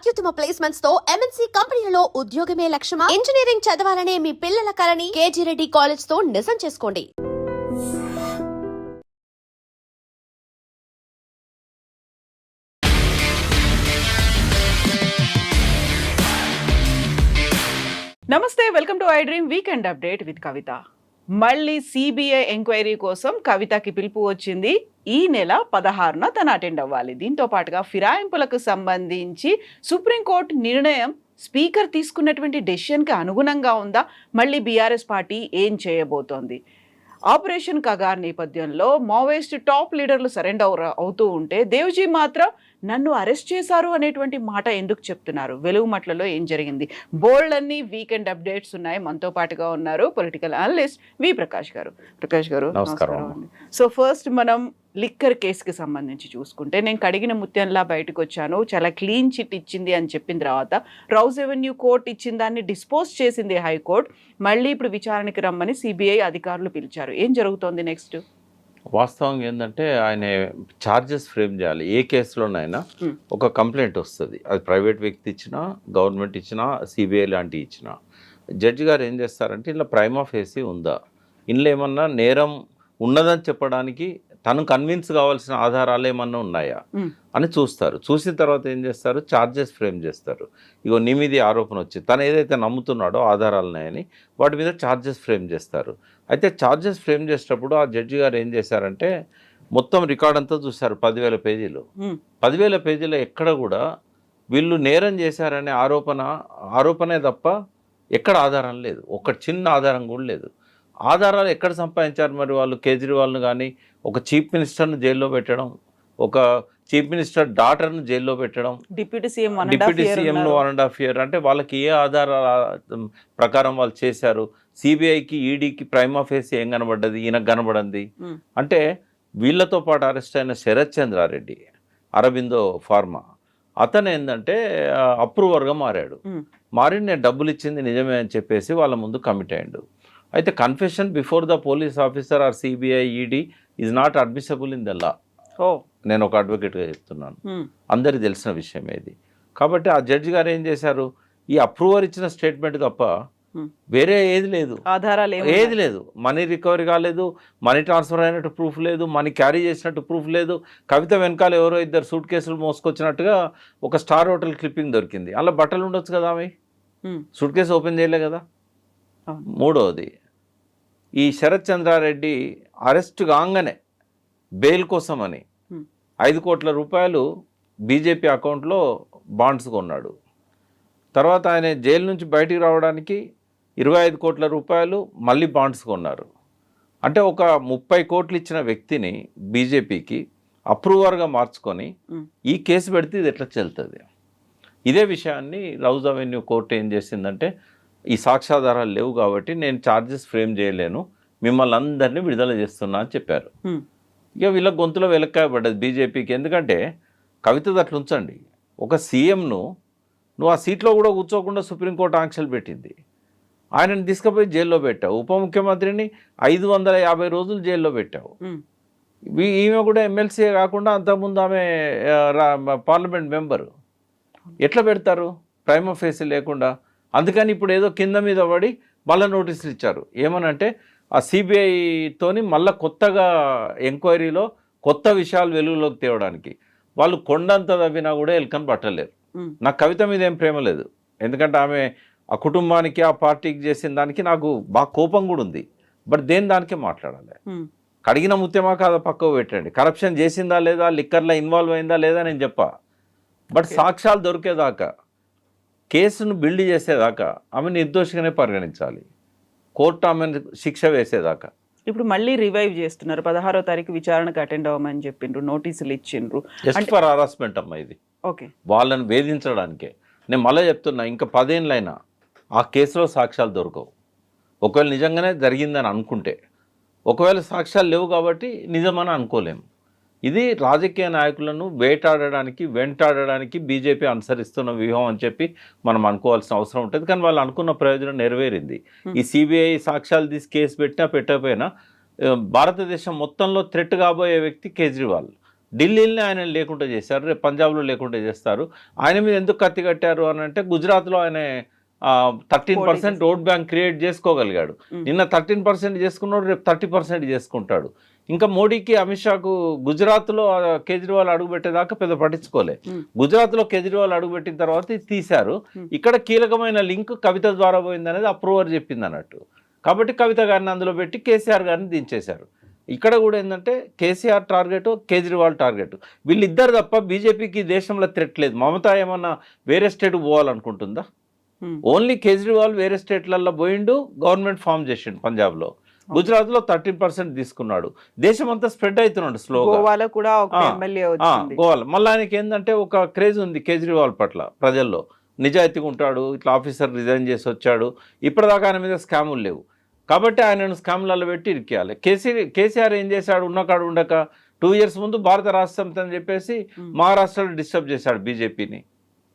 అత్యుత్తమ ప్లేస్మెంట్స్ తో ఎంఎన్సీ కంపెనీలలో ఉద్యోగమే లక్ష్యమా? ఇంజనీరింగ్ చదవాలనే మీ పిల్లల కలని కేజీ రెడ్డి కాలేజ్ తో నిజం చేసుకోండి. నమస్తే, welcome to iDream weekend update with Kavitha. మళ్ళీ సిబిఐ ఎంక్వైరీ కోసం కవితకి పిలుపు వచ్చింది. ఈ నెల 16న తను అటెండ్ అవ్వాలి. దీంతో పాటుగా ఫిరాయింపులకు సంబంధించి సుప్రీంకోర్టు నిర్ణయం స్పీకర్ తీసుకున్నటువంటి డెసిషన్కి అనుగుణంగా ఉందా? మళ్ళీ బీఆర్ఎస్ పార్టీ ఏం చేయబోతోంది? ఆపరేషన్ కగార్ నేపథ్యంలో మావోయిస్ట్ టాప్ లీడర్లు సరెండర్ అవుతూ ఉంటే దేవ్జీ మాత్రం నన్ను అరెస్ట్ చేశారు అనేటువంటి మాట ఎందుకు చెప్తున్నారు? వెలుగుమట్లలో ఏం జరిగింది? బోల్డ్ అన్ని వీకెండ్ అప్డేట్స్ ఉన్నాయి. మనతో పాటుగా ఉన్నారు పొలిటికల్ అనలిస్ట్ వి ప్రకాష్ గారు. ప్రకాష్ గారు నమస్కారం. సో ఫస్ట్ మనం లిక్కర్ కేసుకి సంబంధించి చూసుకుంటే, నేను కడిగిన ముత్యంలా బయటకు వచ్చాను, చాలా క్లీన్ చిట్ ఇచ్చింది అని చెప్పిన తర్వాత రౌజ్ ఎవెన్యూ కోర్టు ఇచ్చిన దాన్ని డిస్పోజ్ చేసింది హైకోర్టు. మళ్ళీ ఇప్పుడు విచారణకి రమ్మని సిబిఐ అధికారులు పిలిచారు. ఏం జరుగుతోంది నెక్స్ట్? వాస్తవంగా ఏంటంటే ఆయన ఛార్జెస్ ఫ్రేమ్ చేయాలి. ఏ కేసులోనైనా ఒక కంప్లైంట్ వస్తుంది. అది ప్రైవేట్ వ్యక్తి ఇచ్చినా, గవర్నమెంట్ ఇచ్చినా, సిబిఐ లాంటివి ఇచ్చినా, జడ్జి గారు ఏం చేస్తారంటే ఇలా ప్రైమా ఫేసి ఉందా, ఇందులో ఏమన్నా నేరం ఉన్నదని చెప్పడానికి తను కన్విన్స్ కావాల్సిన ఆధారాలు ఏమన్నా ఉన్నాయా అని చూస్తారు. చూసిన తర్వాత ఏం చేస్తారు, ఛార్జెస్ ఫ్రేమ్ చేస్తారు. ఇగో నీ మీద ఆరోపణ వచ్చింది, తను ఏదైతే నమ్ముతున్నాడో ఆధారాలు ఉన్నాయని వాటి మీద ఛార్జెస్ ఫ్రేమ్ చేస్తారు. అయితే ఛార్జెస్ ఫ్రేమ్ చేసేటప్పుడు ఆ జడ్జి గారు ఏం చేశారంటే మొత్తం రికార్డ్ అంతా చూశారు. 10,000 పేజీలు. 10,000 పేజీలో ఎక్కడ కూడా వీళ్ళు నేరం చేశారనే ఆరోపణే తప్ప ఎక్కడ ఆధారం లేదు. ఒక చిన్న ఆధారం కూడా లేదు. ఆధారాలు ఎక్కడ సంపాదించారు మరి వాళ్ళు? కేజ్రీవాల్ను కానీ, ఒక చీఫ్ మినిస్టర్ను జైల్లో పెట్టడం, ఒక చీఫ్ మినిస్టర్ డాటర్ను జైల్లో పెట్టడం, డిప్యూటీ సీఎంను 1.5 year, అంటే వాళ్ళకి ఏ ఆధారాల ప్రకారం వాళ్ళు చేశారు? సిబిఐకి, ఈడీకి ప్రైమా ఫేసి ఏం కనబడ్డది? ఈయనకు కనబడింది. అంటే వీళ్ళతో పాటు అరెస్ట్ అయిన శరత్ చంద్రారెడ్డి, అరబిందో ఫార్మా, అతను ఏంటంటే అప్రూవర్గా మారాడు. నేను డబ్బులు ఇచ్చింది నిజమే అని చెప్పేసి వాళ్ళ ముందు కమిట్ అయ్యాడు. అయితే confession before the police officer or CBI, ED is not admissible in the law. నేను ఒక అడ్వకేట్గా చెప్తున్నాను, అందరికి తెలిసిన విషయం ఇది. కాబట్టి ఆ జడ్జి గారు ఏం చేశారు, ఈ అప్రూవర్ ఇచ్చిన స్టేట్మెంట్ తప్ప వేరే ఏది లేదు, ఆధారాలు ఏది లేదు. మనీ రికవరీ కాలేదు, మనీ ట్రాన్స్ఫర్ అయినట్టు ప్రూఫ్ లేదు, మనీ క్యారీ చేసినట్టు ప్రూఫ్ లేదు. కవిత వెనకాల ఎవరో 2 సూట్ కేసులు మోసుకొచ్చినట్టుగా ఒక స్టార్ హోటల్ క్లిప్పింగ్ దొరికింది. అలా బట్టలు ఉండొచ్చు కదా, ఆమె సూట్ కేసు ఓపెన్ చేయలే కదా. మూడవది, ఈ శరత్ చంద్రారెడ్డి అరెస్ట్ కాగానే బెయిల్ కోసమని 5 కోట్ల రూపాయలు బీజేపీ అకౌంట్లో బాండ్స్ కొన్నాడు. తర్వాత ఆయన జైలు నుంచి బయటికి రావడానికి 25 కోట్ల రూపాయలు మళ్ళీ బాండ్స్ కొన్నారు. అంటే ఒక 30 కోట్లు ఇచ్చిన వ్యక్తిని బీజేపీకి అప్రూవర్గా మార్చుకొని ఈ కేసు పెడితే ఇది ఎట్లా చెల్తుంది? ఇదే విషయాన్ని రౌజ్ అవెన్యూ కోర్టు ఏం చేసిందంటే, ఈ సాక్ష్యాధారాలు లేవు కాబట్టి నేను ఛార్జెస్ ఫ్రేమ్ చేయలేను, మిమ్మల్ని అందరినీ విడుదల చేస్తున్నా అని చెప్పారు. ఇక వీళ్ళ గొంతులో వెలక్కాయ పడ్డది బీజేపీకి. ఎందుకంటే కవిత అట్లా ఉంచండి, ఒక సీఎంను నువ్వు ఆ సీట్లో కూడా కూర్చోకుండా సుప్రీంకోర్టు ఆంక్షలు పెట్టింది. ఆయనను తీసుకుపోయి జైల్లో పెట్టావు. ఉప ముఖ్యమంత్రిని 550 రోజులు జైల్లో పెట్టావు. ఈమె కూడా ఎమ్మెల్సీ కాకుండా అంతకుముందు ఆమె పార్లమెంట్ మెంబరు. ఎట్లా పెడతారు ప్రైమా ఫేసి లేకుండా? అందుకని ఇప్పుడు ఏదో కింద మీద పడి మళ్ళీ నోటీసులు ఇచ్చారు. ఏమనంటే ఆ సిబిఐతోని మళ్ళీ కొత్తగా ఎంక్వైరీలో కొత్త విషయాలు వెలుగులోకి తేవడానికి. వాళ్ళు కొండంత తవ్వినా కూడా ఎల్కని పట్టలేరు. నాకు కవిత మీద ఏం ప్రేమ లేదు, ఎందుకంటే ఆమె ఆ కుటుంబానికి, ఆ పార్టీకి చేసిన దానికి నాకు బాగా కోపం కూడా ఉంది. బట్ దేని దానికే మాట్లాడాలి. కడిగిన ముత్యమా కాదా పక్కకు పెట్టండి. కరప్షన్ చేసిందా లేదా, లిక్కర్లో ఇన్వాల్వ్ అయిందా లేదా నేను చెప్పా. బట్ సాక్ష్యాలు దొరికేదాకా, కేసును బిల్డ్ చేసేదాకా ఆమె నిర్దోషిగానే పరిగణించాలి. కోర్టు ఆమెను శిక్ష వేసేదాకా. ఇప్పుడు మళ్ళీ రివైవ్ చేస్తున్నారు. 16వ తారీఖు విచారణకు అటెండ్ అవ్వమని చెప్పిండ్రు, నోటీసులు ఇచ్చిండ్రు. జస్ట్ ఫర్ హరాస్మెంట్ అమ్మా ఇది. ఓకే, వాళ్ళని వేధించడానికే. నేను మళ్ళీ చెప్తున్నా, ఇంకా 10 ఏళ్ళైనా ఆ కేసులో సాక్ష్యాలు దొరకవు. ఒకవేళ నిజంగానే జరిగిందని అనుకుంటే, ఒకవేళ సాక్ష్యాలు లేవు కాబట్టి నిజమని అనుకోలేము. ఇది రాజకీయ నాయకులను వెంటాడడానికి బీజేపీ అనుసరిస్తున్న వ్యూహం అని చెప్పి మనం అనుకోవాల్సిన అవసరం ఉంటుంది. కానీ వాళ్ళు అనుకున్న ప్రయోజనం నెరవేరింది. ఈ సిబిఐ సాక్ష్యాలు తీసి కేసు పెట్టినా పెట్టకపోయినా భారతదేశం మొత్తంలో థ్రెట్ కాబోయే వ్యక్తి కేజ్రీవాల్. ఢిల్లీని ఆయన లేకుండా చేశారు, రేపు పంజాబ్లో లేకుండా చేస్తారు. ఆయన మీద ఎందుకు కత్తి కట్టారు అని అంటే గుజరాత్లో ఆయన 13% ఓట్ బ్యాంక్ క్రియేట్ చేసుకోగలిగాడు. నిన్న 13% చేసుకున్నాడు, రేపు 30% చేసుకుంటాడు. ఇంకా మోడీకి, అమిత్ షాకు గుజరాత్లో కేజ్రీవాల్ అడుగుపెట్టేదాకా పెద్ద పట్టించుకోలే. గుజరాత్లో కేజ్రీవాల్ అడుగుపెట్టిన తర్వాత ఇది తీశారు. ఇక్కడ కీలకమైన లింక్ కవిత ద్వారా పోయింది అనేది అప్రూవర్ చెప్పింది అన్నట్టు. కాబట్టి కవిత గారిని అందులో పెట్టి కేసీఆర్ గారిని దించేశారు. ఇక్కడ కూడా ఏంటంటే కేసీఆర్ టార్గెట్, కేజ్రీవాల్ టార్గెట్, వీళ్ళిద్దరు తప్ప బీజేపీకి దేశంలో థ్రెట్ లేదు. మమతా ఏమన్నా వేరే స్టేట్ పోవాలనుకుంటుందా? ఓన్లీ కేజ్రీవాల్ వేరే స్టేట్లలో పోయిండు, గవర్నమెంట్ ఫామ్ చేసిండు పంజాబ్లో. గుజరాత్లో 13% తీసుకున్నాడు. దేశం అంతా స్ప్రెడ్ అవుతున్నాడు స్లోగా. గోవాలో కూడా ఒక ఎమ్మెల్యే వచ్చింది. గోవాలో మళ్ళీ ఆయనకి ఏంటంటే ఒక క్రేజ్ ఉంది కేజ్రీవాల్ పట్ల ప్రజల్లో. నిజాయితీగా ఉంటాడు, ఇట్లా ఆఫీసర్ రిజైన్ చేసి వచ్చాడు, ఇప్పటిదాకా ఆయన మీద స్కాములు లేవు. కాబట్టి ఆయనను స్కామ్లలో పెట్టి ఇరికేయాలి. కేసీఆర్ ఏం చేశాడు, ఉన్నకాడు ఉండక 2 years ముందు భారత రాష్ట్ర సమితి అని చెప్పేసి మహారాష్ట్రలో డిస్టర్బ్ చేశాడు బీజేపీని.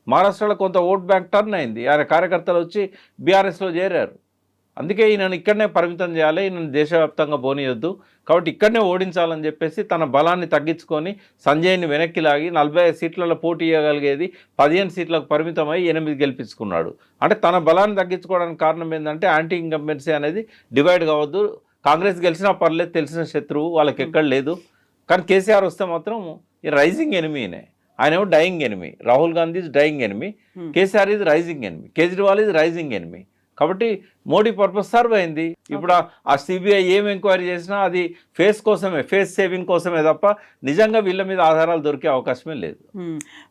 మహారాష్ట్రలో కొంత ఓట్ బ్యాంక్ టర్న్ అయింది, ఆయన కార్యకర్తలు వచ్చి బీఆర్ఎస్లో చేరారు. అందుకే ఈయనను ఇక్కడనే పరిమితం చేయాలి, ఈయనను దేశవ్యాప్తంగా పోనీయొద్దు, కాబట్టి ఇక్కడనే ఓడించాలని చెప్పేసి తన బలాన్ని తగ్గించుకొని సంజయ్ని వెనక్కి లాగి 45 సీట్లలో పోటీ చేయగలిగేది 15 సీట్లకు పరిమితమై 8 గెలిపించుకున్నాడు. అంటే తన బలాన్ని తగ్గించుకోవడానికి కారణం ఏంటంటే యాంటీ ఇన్కంబెన్సీ అనేది డివైడ్ కావద్దు, కాంగ్రెస్ గెలిచినా పర్లేదు, తెలిసిన శత్రువు వాళ్ళకి ఎక్కడ లేదు. కానీ కేసీఆర్ వస్తే మాత్రం ఈ రైజింగ్ ఎనిమీనే. ఆయన ఏమో dying enemy. Rahul Gandhi is dying enemy, KCR is rising enemy, Kejriwal is rising enemy. కాబట్టి మోడీ పర్పస్ సర్వ్ అయింది. ఇప్పుడు ఆ సిబిఐ ఏం ఎంక్వైరీ చేసినా అది ఫేస్ కోసమే, ఫేస్ సేవింగ్ కోసమే తప్ప నిజంగా వీళ్ళ మీద ఆధారాలు దొరికే అవకాశమే లేదు.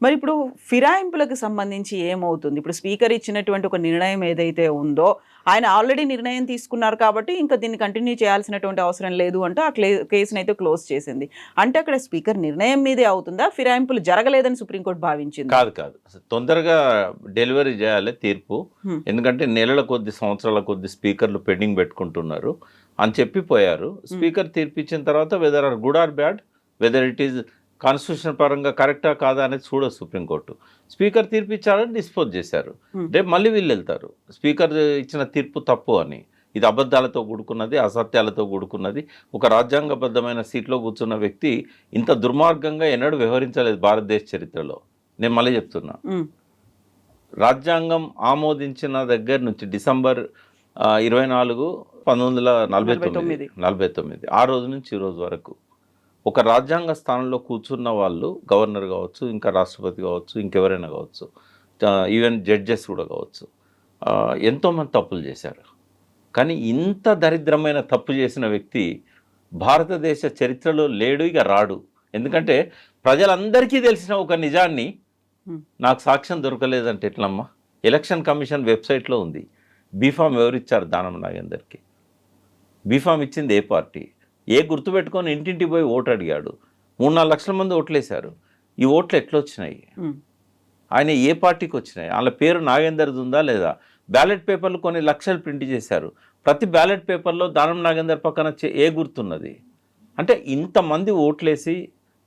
మరి ఇప్పుడు ఫిరాయింపులకు సంబంధించి ఏమవుతుంది? ఇప్పుడు స్పీకర్ ఇచ్చినటువంటి ఒక నిర్ణయం ఏదైతే ఉందో, ఆయన ఆల్రెడీ నిర్ణయం తీసుకున్నారు కాబట్టి ఇంకా దీన్ని కంటిన్యూ చేయాల్సినటువంటి అవసరం లేదు అంటూ ఆ కేసును అయితే క్లోజ్ చేసింది. అంటే అక్కడ స్పీకర్ నిర్ణయం మీదే అవుతుందా? ఫిరాయింపులు జరగలేదని సుప్రీంకోర్టు భావించింది? కాదు, తొందరగా డెలివరీ చేయాలి తీర్పు. ఎందుకంటే నెలల కొద్ది, సంవత్సరాల కొద్ది స్పీకర్లు పెండింగ్ పెట్టుకుంటున్నారు అని చెప్పి పోయారు. స్పీకర్ తీర్పు ఇచ్చిన తర్వాత whether or good or bad, whether it is constitution పరంగా కరెక్టా కాదా అనేది చూడదు సుప్రీంకోర్టు. స్పీకర్ తీర్పు ఇచ్చారని డిస్పోజ్ చేశారు. రేపు మళ్ళీ వీళ్ళు వెళ్తారు స్పీకర్ ఇచ్చిన తీర్పు తప్పు అని, ఇది అబద్ధాలతో కూడుకున్నది, అసత్యాలతో కూడుకున్నది, ఒక రాజ్యాంగబద్ధమైన సీట్లో కూర్చున్న వ్యక్తి ఇంత దుర్మార్గంగా ఎన్నడూ వ్యవహరించలేదు భారతదేశ చరిత్రలో. నేను మళ్ళీ చెప్తున్నా, రాజ్యాంగం ఆమోదించిన దగ్గర నుంచి డిసెంబర్ 24, 1949 ఆ రోజు నుంచి ఈ రోజు వరకు ఒక రాజ్యాంగ స్థానంలో కూర్చున్న వాళ్ళు, గవర్నర్ కావచ్చు, ఇంకా రాష్ట్రపతి కావచ్చు, ఇంకెవరైనా కావచ్చు, ఈవెన్ జడ్జెస్ కూడా కావచ్చు, ఎంతోమంది తప్పులు చేశారు. కానీ ఇంత దరిద్రమైన తప్పు చేసిన వ్యక్తి భారతదేశ చరిత్రలో లేడు, ఇక రాడు. ఎందుకంటే ప్రజలందరికీ తెలిసిన ఒక నిజాన్ని నాకు సాక్ష్యం దొరకలేదంటే ఎట్లమ్మా? ఎలక్షన్ కమిషన్ వెబ్సైట్లో ఉంది. బీఫామ్ ఎవరిచ్చారు దానం నాగేందర్కి? బీఫామ్ ఇచ్చింది ఏ పార్టీ? ఏ గుర్తుపెట్టుకొని ఇంటింటి పోయి ఓటు అడిగాడు. 3-4 లక్షల మంది ఓట్లేశారు. ఈ ఓట్లు ఎట్లా వచ్చినాయి? ఆయన ఏ పార్టీకి వచ్చినాయి? వాళ్ళ పేరు నాగేందర్ది ఉందా లేదా? బ్యాలెట్ పేపర్లు కొన్ని లక్షలు ప్రింట్ చేశారు. ప్రతి బ్యాలెట్ పేపర్లో దానం నాగేందర్ పక్కన ఏ గుర్తున్నది? అంటే ఇంతమంది ఓట్లేసి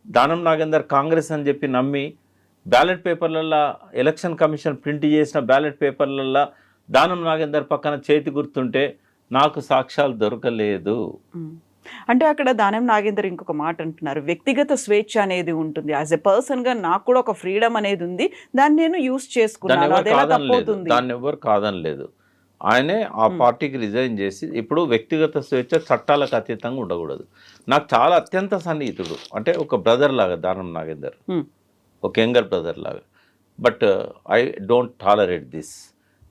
దానం నాగేందర్ కాంగ్రెస్ అని చెప్పి నమ్మి బ్యాలెట్ పేపర్లలో, ఎలక్షన్ కమిషన్ ప్రింట్ చేసిన బ్యాలెట్ పేపర్లలో దానం నాగేందర్ పక్కన చేతి గుర్తుంటే నాకు సాక్ష్యాలు దొరకలేదు. అంటే అక్కడ దానం నాగేందర్ ఇంకొక మాట అంటున్నారు, వ్యక్తిగత స్వేచ్ఛ అనేది ఉంటుంది, యాజ్ ఎ పర్సన్ గా నాకు కూడా ఒక ఫ్రీడమ్ అనేది ఉంది, దాన్ని నేను యూజ్ చేసుకున్నాను, దాన్ని ఎవరు కాదనలేదు. ఆయనే ఆ పార్టీకి రిజైన్ చేసి, ఇప్పుడు వ్యక్తిగత స్వేచ్ఛ చట్టాలకు అతీతంగా ఉండకూడదు. నాకు చాలా అత్యంత సన్నిహితుడు, అంటే ఒక బ్రదర్ లాగా దానం నాగేందర్, ఒక యంగర్ బ్రదర్ లాగా. But I don't tolerate this.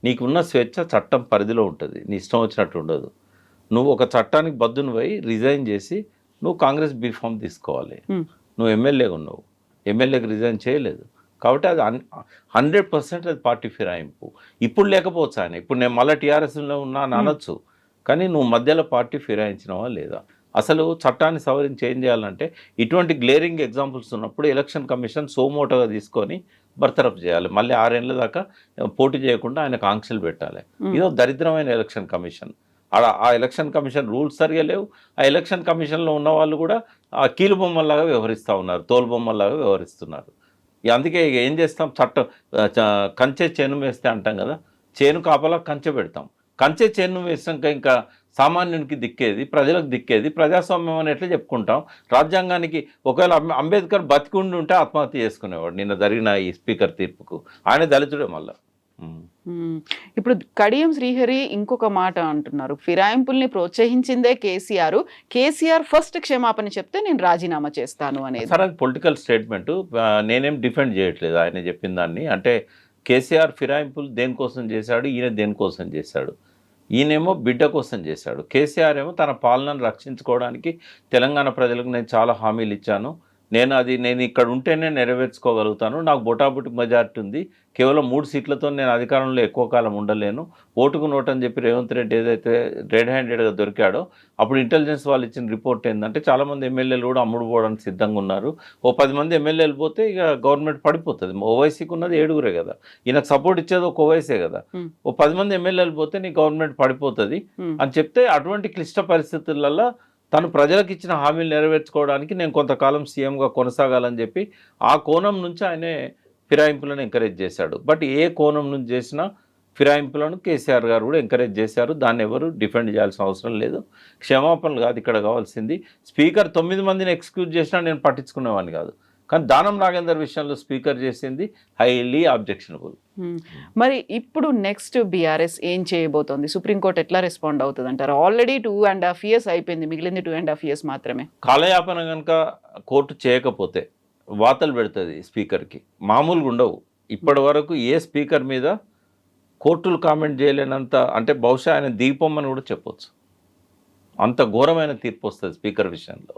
నీకున్న స్వేచ్ఛ చట్టం పరిధిలో ఉంటుంది, నీ ఇష్టం వచ్చినట్టు ఉండదు. నువ్వు ఒక చట్టానికి బద్దును పోయి రిజైన్ చేసి నువ్వు కాంగ్రెస్ బీఫామ్ తీసుకోవాలి. నువ్వు ఎమ్మెల్యేగా ఉన్నావు, ఎమ్మెల్యేకి రిజైన్ చేయలేదు. కాబట్టి అది 100% అది పార్టీ ఫిరాయింపు. ఇప్పుడు లేకపోవచ్చు ఆయన, ఇప్పుడు నేను మళ్ళీ టీఆర్ఎస్లో ఉన్నా అని అనొచ్చు, కానీ నువ్వు మధ్యలో పార్టీ ఫిరాయించినవా లేదా? అసలు చట్టాన్ని సవరించి చేంజ్ చేయాలంటే ఇటువంటి గ్లేరింగ్ ఎగ్జాంపుల్స్ ఉన్నప్పుడు ఎలక్షన్ కమిషన్ సోమోటోగా తీసుకొని బర్తరఫ్ చేయాలి. మళ్ళీ 6 ఏళ్ళ దాకా పోటీ చేయకుండా ఆయనకు ఆంక్షలు పెట్టాలి. ఇదో దరిద్రమైన ఎలక్షన్ కమిషన్. ఆ ఎలక్షన్ కమిషన్ రూల్స్ సరిగా లేవు. ఆ ఎలక్షన్ కమిషన్లో ఉన్న వాళ్ళు కూడా ఆ కీలు బొమ్మల్లాగా వ్యవహరిస్తూ ఉన్నారు, తోలు బొమ్మల్లాగా వ్యవహరిస్తున్నారు. అందుకే ఇక ఏం చేస్తాం, చట్టం కంచె చేను వేస్తే అంటాం కదా, చేను కాపలా కంచె పెడతాం. కంచె చేను వేసాక ఇంకా సామాన్యునికి దిక్కేది, ప్రజలకు దిక్కేది, ప్రజాస్వామ్యం అని ఎట్లా చెప్పుకుంటాం? రాజ్యాంగానికి ఒకవేళ అంబేద్కర్ బతికుండి ఉంటే ఆత్మహత్య చేసుకునేవాడు నిన్న జరిగిన ఈ స్పీకర్ తీర్పుకు. ఆయన దళితుడే మళ్ళా. ఇప్పుడు కడియం శ్రీహరి ఇంకొక మాట అంటున్నారు, ఫిరాయింపుల్ని ప్రోత్సహించిందే కేసీఆర్ ఫస్ట్ క్షమాపణ చెప్తే నేను రాజీనామా చేస్తాను అనేది. సరే, అది పొలిటికల్ స్టేట్మెంట్, నేనేం డిఫెండ్ చేయట్లేదు ఆయన చెప్పిన దాన్ని. అంటే కేసీఆర్ ఫిరాయింపులు దేనికోసం చేశాడు, ఈయన దేనికోసం చేశాడు? ఈయనేమో బిడ్డ కోసం చేశాడు, కేసీఆర్ ఏమో తన పాలనను రక్షించుకోవడానికి తెలంగాణ ప్రజలకు నేను చాలా హామీలు ఇచ్చాను, నేను ఇక్కడ ఉంటేనే నెరవేర్చుకోగలుగుతాను, నాకు బొటాబొటి మెజార్టీ ఉంది, కేవలం 3 సీట్లతో నేను అధికారంలో ఎక్కువ కాలం ఉండలేను, ఓటుకు నోటు అని చెప్పి రేవంత్ రెడ్డి ఏదైతే రెడ్ హ్యాండెడ్గా దొరికాడో అప్పుడు ఇంటెలిజెన్స్ వాళ్ళు ఇచ్చిన రిపోర్ట్ ఏంటంటే చాలామంది ఎమ్మెల్యేలు కూడా అమ్ముడు పోవడానికి సిద్ధంగా ఉన్నారు. ఓ 10 మంది ఎమ్మెల్యేలు పోతే ఇక గవర్నమెంట్ పడిపోతుంది. ఓవైసీకి ఉన్నది 7గురే కదా, ఈయనకు సపోర్ట్ ఇచ్చేది ఒక ఓవైసే కదా. ఓ 10 మంది ఎమ్మెల్యేలు పోతే నీ గవర్నమెంట్ పడిపోతుంది అని చెప్తే అటువంటి క్లిష్ట పరిస్థితులలో తను ప్రజలకు ఇచ్చిన హామీలు నెరవేర్చుకోవడానికి నేను కొంతకాలం సీఎంగా కొనసాగాలని చెప్పి ఆ కోణం నుంచి ఆయనే ఫిరాయింపులను ఎంకరేజ్ చేశాడు. బట్ ఏ కోణం నుంచి చేసినా ఫిరాయింపులను కేసీఆర్ గారు కూడా ఎంకరేజ్ చేశారు. దాన్ని ఎవరు డిఫెండ్ చేయాల్సిన అవసరం లేదు. క్షమాపణలు కాదు ఇక్కడ కావాల్సింది. స్పీకర్ 9 మందిని ఎక్స్క్యూజ్ చేసినా నేను పట్టించుకునేవాడిని కాదు. కానీ దానం నాగేందర్ విషయంలో స్పీకర్ చేసింది హైలీ ఆబ్జెక్షనబుల్. మరి ఇప్పుడు నెక్స్ట్ బీఆర్ఎస్ ఏం చేయబోతోంది? సుప్రీంకోర్టు ఎట్లా రెస్పాండ్ అవుతుంది అంటారు? ఆల్రెడీ 2.5 years అయిపోయింది, మిగిలింది 2.5 years మాత్రమే. కాలయాపన కనుక కోర్టు చేయకపోతే వాతలు పెడుతుంది స్పీకర్కి, మామూలుగా ఉండవు. ఇప్పటి వరకు ఏ స్పీకర్ మీద కోర్టులు కామెంట్ చేయలేనంత, అంటే బహుశా ఆయన దీపమ్మని కూడా చెప్పొచ్చు, అంత ఘోరమైన తీర్పు వస్తుంది స్పీకర్ విషయంలో.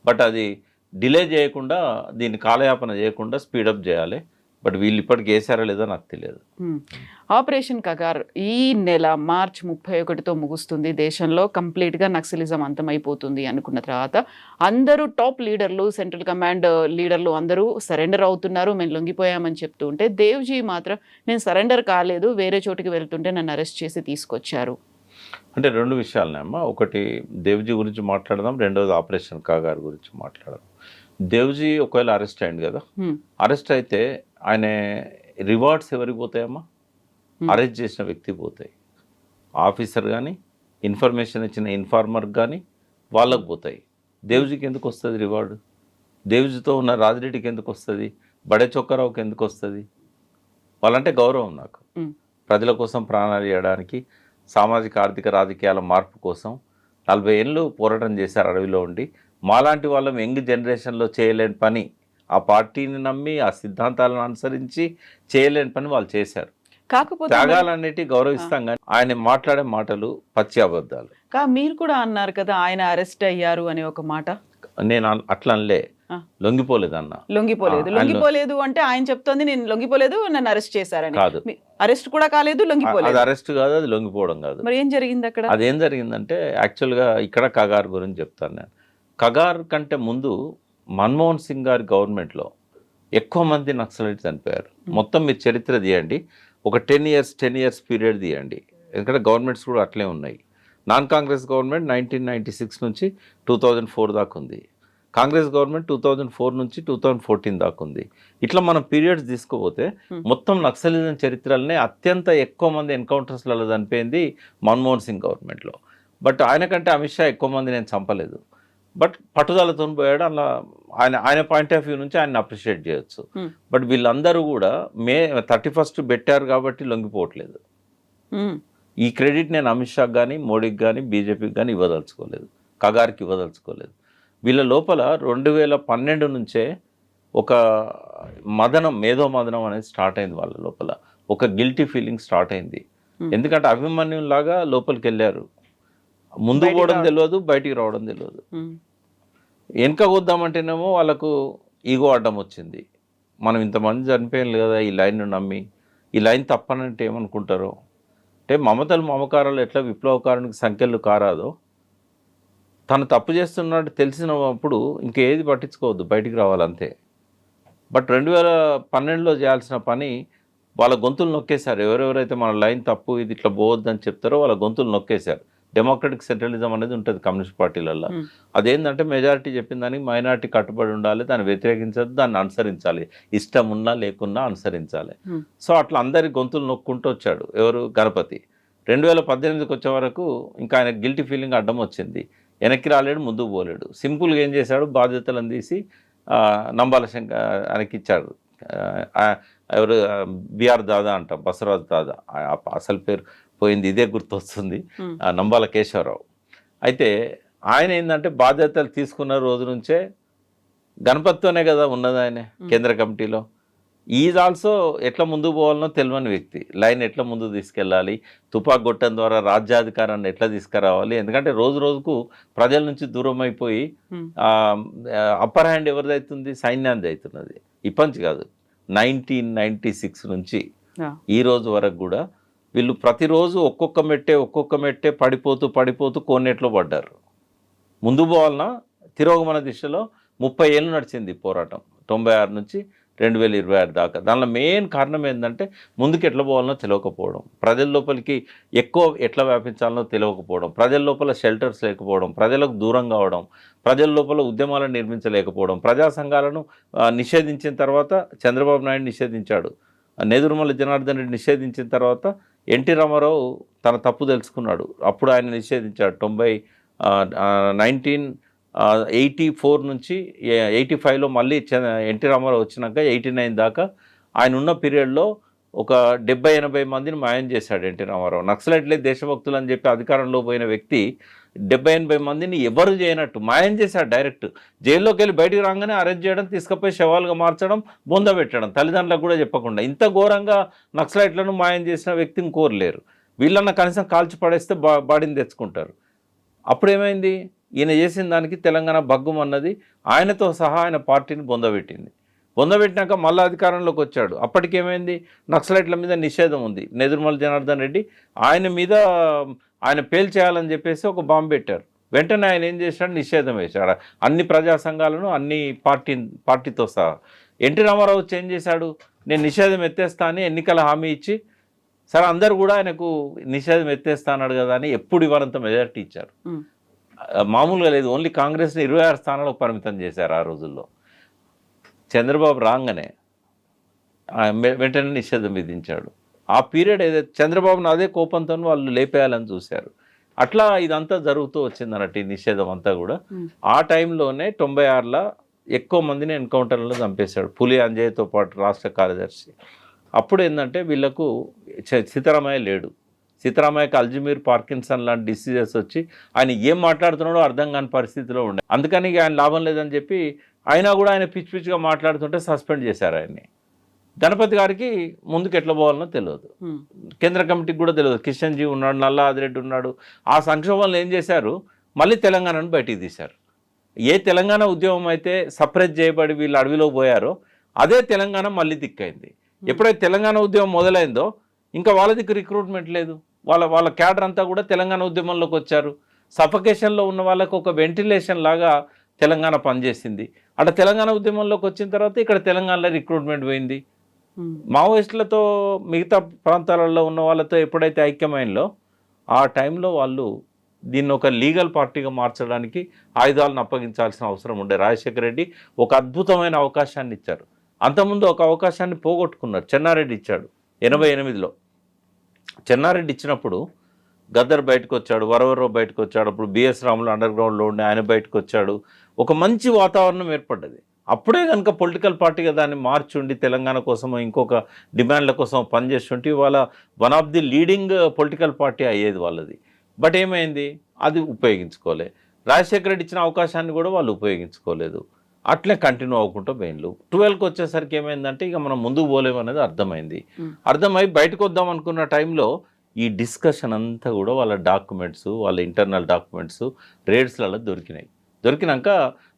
బట్ అది డిలే చేయకుండా, దీన్ని కాలయాపన చేయకుండా స్పీడప్ చేయాలి. బట్ వీళ్ళు ఇప్పటికి వేసారా లేదో నాకు తెలియదు. ఆపరేషన్ కగార్ ఈ నెల మార్చ్ 31తో ముగుస్తుంది. దేశంలో కంప్లీట్గా నక్సలిజం అంతమైపోతుంది అనుకున్న తర్వాత అందరూ టాప్ లీడర్లు, సెంట్రల్ కమాండ్ లీడర్లు అందరూ సరెండర్ అవుతున్నారు, మేము లొంగిపోయామని చెప్తూ ఉంటే దేవ్జీ మాత్రం నేను సరెండర్ కాలేదు, వేరే చోటికి వెళ్తుంటే నన్ను అరెస్ట్ చేసి తీసుకొచ్చారు. అంటే 2 విషయాలనే అమ్మా. ఒకటి దేవ్జీ గురించి మాట్లాడదాం, రెండోది ఆపరేషన్ కాగార్ గురించి మాట్లాడదాం. దేవ్జీ ఒకవేళ అరెస్ట్ అయింది కదా, అరెస్ట్ అయితే ఆయన రివార్డ్స్ ఎవరికి పోతాయమ్మా? అరెస్ట్ చేసిన వ్యక్తి పోతాయి. ఆఫీసర్ కానీ, ఇన్ఫర్మేషన్ ఇచ్చిన ఇన్ఫార్మర్ కానీ వాళ్ళకు పోతాయి. దేవ్జీకి ఎందుకు వస్తుంది రివార్డు? దేవ్జీతో ఉన్న రాజిరెడ్డికి ఎందుకు వస్తుంది? బడే చొక్కారావుకి ఎందుకు వస్తుంది? వాళ్ళంటే గౌరవం నాకు. ప్రజల కోసం ప్రాణాలు చేయడానికి, సామాజిక ఆర్థిక రాజకీయాల మార్పు కోసం 40 ఏళ్ళు పోరాటం చేశారు అడవిలో ఉండి. మాలాంటి వాళ్ళం యంగ్ జనరేషన్లో చేయలేని పని, ఆ పార్టీని నమ్మి ఆ సిద్ధాంతాలను అనుసరించి చేయలేని పని వాళ్ళు చేశారు. కాకపోతే త్యాగాలన్నిటి గౌరవిస్తాం, కానీ ఆయన మాట్లాడే మాటలు పచ్చి అబద్ధాలు. మీరు కూడా అన్నారు కదా ఆయన అరెస్ట్ అయ్యారు అనే ఒక మాట. నేను అట్లా అనలే, లొంగిపోలేదు అన్న. లొంగిపోలేదు అంటే ఆయన చెప్తోంది నేను లొంగిపోలేదు, నన్ను అరెస్ట్ చేశారని. కాదు, అరెస్ట్ కూడా కాలేదు, లొంగిపోలేదు. అది అరెస్ట్ కాదు, అది లొంగిపోవడం కాదు. మరి ఏం జరిగింది అక్కడ? అదేం జరిగిందంటే యాక్చువల్గా ఇక్కడ కగార్ గురించి చెప్తాను నేను. కగార్ కంటే ముందు మన్మోహన్ సింగ్ గారి గవర్నమెంట్లో ఎక్కువ మంది నక్సలైట్స్ చనిపోయారు. మొత్తం మీరు చరిత్ర తీయండి, ఒక 10 years పీరియడ్ తీయండి, ఎందుకంటే గవర్నమెంట్స్ కూడా అట్లే ఉన్నాయి. నాన్ కాంగ్రెస్ గవర్నమెంట్ 1996 నుంచి 2004 దాకా ఉంది. కాంగ్రెస్ గవర్నమెంట్ 2004 నుంచి 2014 దాకా ఉంది. ఇట్లా మనం పీరియడ్స్ తీసుకోపోతే మొత్తం నక్సలిజం చరిత్రలనే అత్యంత ఎక్కువ మంది ఎన్కౌంటర్స్లలో చనిపోయింది మన్మోహన్ సింగ్ గవర్నమెంట్లో. బట్ ఆయన కంటే అమిత్ షా ఎక్కువ మంది నేను చంపలేదు, బట్ పట్టుదలతో పోయాడు. అలా ఆయన పాయింట్ ఆఫ్ వ్యూ నుంచి ఆయన అప్రిషియేట్ చేయొచ్చు. బట్ వీళ్ళందరూ కూడా మే 31st పెట్టారు కాబట్టి లొంగిపోవట్లేదు. ఈ క్రెడిట్ నేను అమిత్ షాకి కానీ, మోడీకి కానీ, బీజేపీకి కానీ ఇవ్వదలుచుకోలేదు, కగార్కి ఇవ్వదలుచుకోలేదు. వీళ్ళ లోపల 2012 నుంచే ఒక మదనం, మేధో మదనం అనేది స్టార్ట్ అయింది వాళ్ళ లోపల. ఒక గిల్టీ ఫీలింగ్ స్టార్ట్ అయింది. ఎందుకంటే అభిమన్యులాగా లోపలికి వెళ్ళారు, ముందు పోవడం తెలియదు, బయటికి రావడం తెలియదు. వెనక వద్దామంటేనేమో వాళ్ళకు ఈగో అడ్డం వచ్చింది. మనం ఇంతమంది చనిపోయాను కదా ఈ లైన్ను నమ్మి, ఈ లైన్ తప్పనంటే ఏమనుకుంటారో. అంటే మమతలు మమకారాలు ఎట్లా విప్లవకారునికి సంఖ్యలు కారాదో, తను తప్పు చేస్తున్నట్టు తెలిసినప్పుడు ఇంకేది పట్టించుకోవద్దు, బయటికి రావాలంతే. బట్ 2012లో చేయాల్సిన పని వాళ్ళ గొంతులు నొక్కేశారు. ఎవరెవరైతే మన లైన్ తప్పు, ఇది ఇట్లా పోవద్దని చెప్తారో వాళ్ళ గొంతులు నొక్కేశారు. డెమోక్రటిక్ సెంట్రలిజం అనేది ఉంటుంది కమ్యూనిస్ట్ పార్టీలలో. అదేంటంటే మెజారిటీ చెప్పిన దానికి మైనారిటీ కట్టుబడి ఉండాలి, దాన్ని వ్యతిరేకించదు, దాన్ని అనుసరించాలి, ఇష్టం ఉన్నా లేకున్నా అనుసరించాలి. సో అట్లా అందరి గొంతులు నొక్కుంటూ వచ్చాడు ఎవరు? గణపతి. 2018కి వచ్చే వరకు ఇంకా ఆయన గిల్టీ ఫీలింగ్ అడ్డం వచ్చింది. వెనక్కి రాలేడు, ముందుకు పోలేడు. సింపుల్గా ఏం చేశాడు, బాధ్యతలను తీసి నంబాల శంకర్ ఆయనకి ఇచ్చాడు. ఎవరు బిఆర్ దాదా అంట, బసవరాజు దాదా, అసలు పేరు పోయింది, ఇదే గుర్తొస్తుంది, నంబాల కేశవరావు. అయితే ఆయన ఏంటంటే బాధ్యతలు తీసుకున్న రోజు నుంచే గణపతితోనే కదా ఉన్నది ఆయన కేంద్ర కమిటీలో. ఈజ్ ఆల్సో ఎట్లా ముందుకు పోవాలనో తెలియని వ్యక్తి. లైన్ ఎట్లా ముందుకు తీసుకెళ్ళాలి, తుపాకు గొట్టం ద్వారా రాజ్యాధికారాన్ని ఎట్లా తీసుకురావాలి. ఎందుకంటే రోజు రోజుకు ప్రజల నుంచి దూరం అయిపోయి అప్పర్ హ్యాండ్ ఎవరిదైతుంది, సైన్యాన్ని అవుతున్నది. ఇప్పటి కాదు, 1996 నుంచి ఈ రోజు వరకు కూడా వీళ్ళు ప్రతిరోజు ఒక్కొక్క మెట్టే పడిపోతూ కోనేట్లో పడ్డారు. ముందు పోవాలన్నా తిరోగమన దిశలో 30 ఏళ్ళు నడిచింది పోరాటం, 96 నుంచి 2026 దాకా. దానిలో మెయిన్ కారణం ఏంటంటే ముందుకు ఎట్లా పోవాలనో తెలియకపోవడం, ప్రజల లోపలికి ఎక్కువ ఎట్లా వ్యాపించాలనో తెలియకపోవడం, ప్రజల లోపల షెల్టర్స్ లేకపోవడం, ప్రజలకు దూరం కావడం, ప్రజల లోపల ఉద్యమాలను నిర్మించలేకపోవడం. ప్రజా సంఘాలను నిషేధించిన తర్వాత చంద్రబాబు నాయుడు నిషేధించాడు, నేదురుమల్లి జనార్దన్ రెడ్డి నిషేధించిన తర్వాత ఎన్టీ రామారావు తన తప్పు తెలుసుకున్నాడు, అప్పుడు ఆయన నిషేధించాడు. 1984 నుంచి 85లో మళ్ళీ ఎన్టీ రామారావు వచ్చినాక 89 దాకా ఆయన ఉన్న పీరియడ్లో ఒక 70-80 మందిని మాయం చేశాడు ఎన్టీ రామారావు. నక్సలైట్లే దేశభక్తులు అని చెప్పి అధికారంలో పోయిన వ్యక్తి 70-80 మందిని ఎవరు చేయనట్టు మాయం చేశాడు. డైరెక్ట్ జైల్లోకి వెళ్ళి బయటికి రాగానే అరెస్ట్ చేయడం, తీసుకుపోయి శవాలుగా మార్చడం, బొంద పెట్టడం, తల్లిదండ్రులకు కూడా చెప్పకుండా. ఇంత ఘోరంగా నక్సలైట్లను మాయం చేసిన వ్యక్తిని కోరలేరు. వీళ్ళన్న కనీసం కాల్చి పడేస్తే బాడీని తెచ్చుకుంటారు. అప్పుడేమైంది, ఈయన చేసిన దానికి తెలంగాణ భగ్గుమన్నది. ఆయనతో సహా ఆయన పార్టీని బొందబెట్టింది. బొందబెట్టినాక మళ్ళీ అధికారంలోకి వచ్చాడు. అప్పటికేమైంది, నక్సలైట్ల మీద నిషేధం ఉంది. నేదురుమల్లి జనార్దన్ రెడ్డి ఆయన పేల్చేయాలని చెప్పేసి ఒక బాంబు పెట్టారు. వెంటనే ఆయన ఏం చేశాడు, నిషేధం వేశాడు అన్ని ప్రజా సంఘాలను, అన్ని పార్టీతో సహా. ఎన్టీ రామారావు వచ్చి ఏం చేశాడు, నేను నిషేధం ఎత్తేస్తా అని ఎన్నికల హామీ ఇచ్చి, సరే అందరు కూడా ఆయనకు నిషేధం ఎత్తేస్తా అన్నాడు కదా అని ఎప్పుడు ఇవ్వనంత మెజారిటీ ఇచ్చారు. మామూలుగా లేదు, ఓన్లీ కాంగ్రెస్ని 26 స్థానాలకు పరిమితం చేశారు ఆ రోజుల్లో. చంద్రబాబు రాగానే వెంటనే నిషేధం విధించాడు. ఆ పీరియడ్ ఏదైతే చంద్రబాబును అదే కోపంతో వాళ్ళు లేపేయాలని చూశారు. అట్లా ఇదంతా జరుగుతూ వచ్చింది అన్నట్టు ఈ నిషేధం అంతా కూడా. ఆ టైంలోనే 96లో ఎక్కువ మందిని ఎన్కౌంటర్లో చంపేశాడు, పులి అంజయ్యతో పాటు రాష్ట్ర కార్యదర్శి. అప్పుడు ఏంటంటే వీళ్ళకు సీతారామయ్య లేడు. సీతారామయ్యకి అల్జిమీర్, పార్కిన్సన్ లాంటి డిసీజెస్ వచ్చి ఆయన ఏం మాట్లాడుతున్నాడో అర్థం కాని పరిస్థితిలో ఉండే. అందుకని ఆయన లాభం లేదని చెప్పి అయినా కూడా ఆయన పిచ్చిగా మాట్లాడుతుంటే సస్పెండ్ చేశారు ఆయన్ని. గణపతి గారికి ముందుకు ఎట్లా పోవాలనో తెలియదు, కేంద్ర కమిటీకి కూడా తెలియదు. కిషన్జీ ఉన్నాడు, నల్లా ఆదిరెడ్డి ఉన్నాడు. ఆ సంక్షోభంలో ఏం చేశారు, మళ్ళీ తెలంగాణను బయటికి తీశారు. ఏ తెలంగాణ ఉద్యమం అయితే సపరేట్ చేయబడి వీళ్ళు అడవిలో పోయారో అదే తెలంగాణ మళ్ళీ దిక్కైంది. ఎప్పుడైతే తెలంగాణ ఉద్యమం మొదలైందో ఇంకా వాళ్ళ దిక్కు రిక్రూట్మెంట్ లేదు. వాళ్ళ క్యాడర్ అంతా కూడా తెలంగాణ ఉద్యమంలోకి వచ్చారు. సఫకేషన్లో ఉన్న వాళ్ళకు ఒక వెంటిలేషన్ లాగా తెలంగాణ పనిచేసింది. అట్లా తెలంగాణ ఉద్యమంలోకి వచ్చిన తర్వాత ఇక్కడ తెలంగాణలో రిక్రూట్మెంట్ పోయింది. మావోయిస్టులతో మిగతా ప్రాంతాలలో ఉన్న వాళ్ళతో ఎప్పుడైతే ఐక్యమైనలో ఆ టైంలో వాళ్ళు దీన్ని ఒక లీగల్ పార్టీగా మార్చడానికి ఆయుధాలను అప్పగించాల్సిన అవసరం ఉండే. రాజశేఖర రెడ్డి ఒక అద్భుతమైన అవకాశాన్ని ఇచ్చారు. అంతకుముందు ఒక అవకాశాన్ని పోగొట్టుకున్నారు. చెన్నారెడ్డి ఇచ్చాడు 88లో. చెన్నారెడ్డి ఇచ్చినప్పుడు గద్దర్ బయటకు వచ్చాడు, వరవరరావు బయటకు వచ్చాడు, అప్పుడు బిఎస్ రాములు అండర్ గ్రౌండ్లో ఉండే ఆయన బయటకు వచ్చాడు. ఒక మంచి వాతావరణం ఏర్పడ్డది. అప్పుడే కనుక పొలిటికల్ పార్టీగా దాన్ని మార్చుండి తెలంగాణ కోసం ఇంకొక డిమాండ్ల కోసం పనిచేస్తుంటే ఇవాళ one of the leading political party అయ్యేది వాళ్ళది. బట్ ఏమైంది, అది ఉపయోగించుకోలే. రాజశేఖర రెడ్డి ఇచ్చిన అవకాశాన్ని కూడా వాళ్ళు ఉపయోగించుకోలేదు. అట్లే కంటిన్యూ అవ్వకుండా పోయిన్లు. 12కి వచ్చేసరికి ఏమైందంటే ఇక మనం ముందుకు పోలేమనేది అర్థమై బయటకు వద్దాం అనుకున్న టైంలో ఈ డిస్కషన్ అంతా కూడా వాళ్ళ డాక్యుమెంట్స్, వాళ్ళ ఇంటర్నల్ డాక్యుమెంట్స్ రేడ్స్లలో దొరికినాక